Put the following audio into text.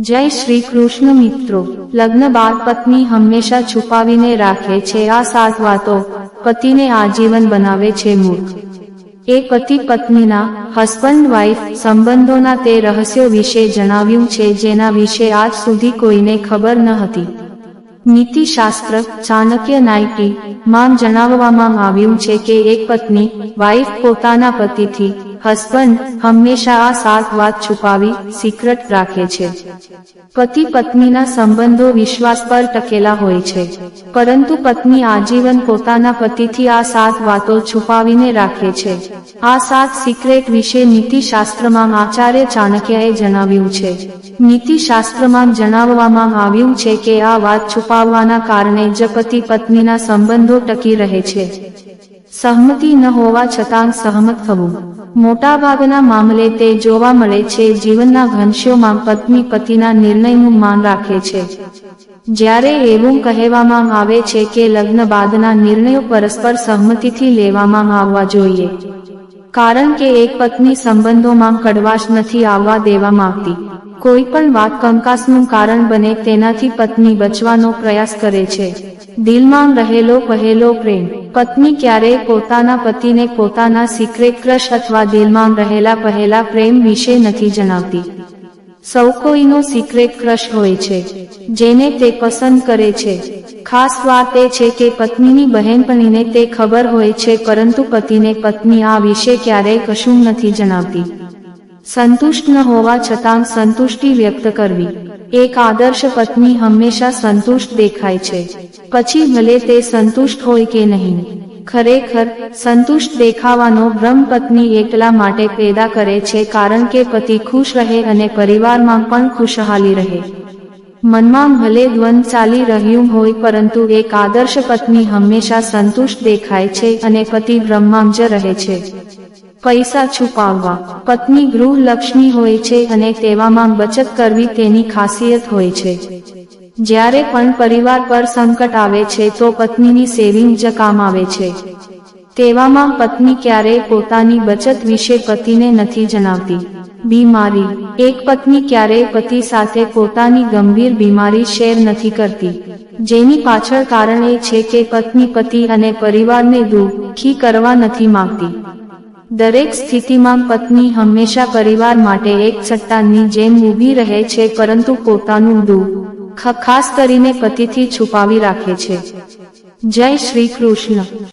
જય શ્રી કૃષ્ણ મિત્રો, લગ્ન બાદ પત્ની હંમેશા છુપાવીને રાખે છે આ 7 વાતો, પતિને આજીવન બનાવે છે મૂર્ખ. એ પતિ પત્નીના હસબન્ડ વાઇફ સંબંધોના તે રહસ્યો વિશે જણાવ્યું છે જેના વિશે આજ સુધી કોઈને ખબર ન હતી. નીતિશાસ્ત્ર ચાણક્ય નાઇટી માં જણાવવામાં આવ્યું છે કે એક પત્ની વાઇફ પોતાના પતિથી હસબન્ડ હંમેશા આ 7 વાત છુપાવી સિક્રેટ રાખે છે. પતિ પત્નીના સંબંધો વિશ્વાસ પર ટકેલા હોય છે, પરંતુ પત્ની આજીવન પોતાના પતિથી આ 7 વાતો છુપાવીને રાખે છે. આ 7 સિક્રેટ વિશે નીતિશાસ્ત્રમાં આચાર્ય ચાણક્યએ જણાવ્યું છે. નીતિશાસ્ત્રમાં જણાવવામાં આવ્યું છે કે આ વાત છુપાવવાના કારણે જ પતિ પત્નીના સંબંધો ટકી રહે છે. સહમતિ ન હોવા છતાં સહમત થવું. મોટાભાગના મામલે તે જોવા મળે છે જીવનના ઘનશ્યોમાં પત્ની પતિના નિર્ણયનું માન રાખે છે. જ્યારે એવું કહેવામાં આવે છે કે લગ્ન બાદના નિર્ણયો પરસ્પર સહમતિથી લેવામાં આવવા જોઈએ, કારણ કે એક પત્ની સંબંધોમાં કડવાશ નથી આવવા દેવા માંગતી. કોઈ પણ વાત કંકાસનું કારણ બને તેનાથી પત્ની બચવાનો પ્રયાસ કરે છે. દિલમાં રહેલો પહેલો પ્રેમ. પત્ની ક્યારેય પોતાના પતિને પોતાના સિક્રેટ ક્રશ અથવા દિલમાં રહેલા પહેલા પ્રેમ વિશે નથી જણાવતી. સૌ કોઈનો સિક્રેટ ક્રશ હોય છે, જેને તે પસંદ કરે છે. ખાસ વાત એ છે કે પત્નીની બહેનપણીને તે ખબર હોય છે, પરંતુ પતિને પત્ની આ વિશે ક્યારેય કશું નથી જણાવતી. સંતુષ્ટ ન હોવા છતાં સંતુષ્ટિ વ્યક્ત કરવી. એક આદર્શ પત્ની હંમેશા સંતુષ્ટ દેખાય છે, પછી ભલે તે સંતુષ્ટ હોય કે નહીં. ખરેખર સંતુષ્ટ દેખાવાનો ભ્રમ પત્ની એટલા માટે પેદા કરે છે કારણ કે પતિ ખુશ રહે અને પરિવારમાં પણ ખુશહાલી રહે. મનમાં ભલે દ્વંદ ચાલી રહ્યું હોય, પરંતુ એક આદર્શ પત્ની હંમેશા સંતુષ્ટ દેખાય છે અને પતિ ભ્રમમાં જ રહે છે. પૈસા છુપાવવા. પત્ની ગૃહલક્ષ્મી હોય છે અને તેવામાં બચત કરવી તેની ખાસિયત હોય છે. જ્યારે પણ પરિવાર પર સંકટ આવે છે તો પત્નીની સેવિંગ જ કામ આવે છે. તેવામાં પત્ની ક્યારેય પોતાની બચત વિશે પતિને નથી જણાવતી. બીમારી. એક પત્ની ક્યારેય પતિ સાથે પોતાની ગંભીર બીમારી શેર નથી કરતી, જેની પાછળ કારણ એ છે કે પત્ની પતિ અને પરિવારને દુઃખી કરવા નથી માંગતી. દરેક સ્થિતિમાં પત્ની હંમેશા પરિવાર માટે એક ચટ્ટાનની જેમ ઊભી રહે છે, પરંતુ પોતાનું દુઃખ ખાસ કરીને પતિથી છુપાવી રાખે છે. જય શ્રી કૃષ્ણ.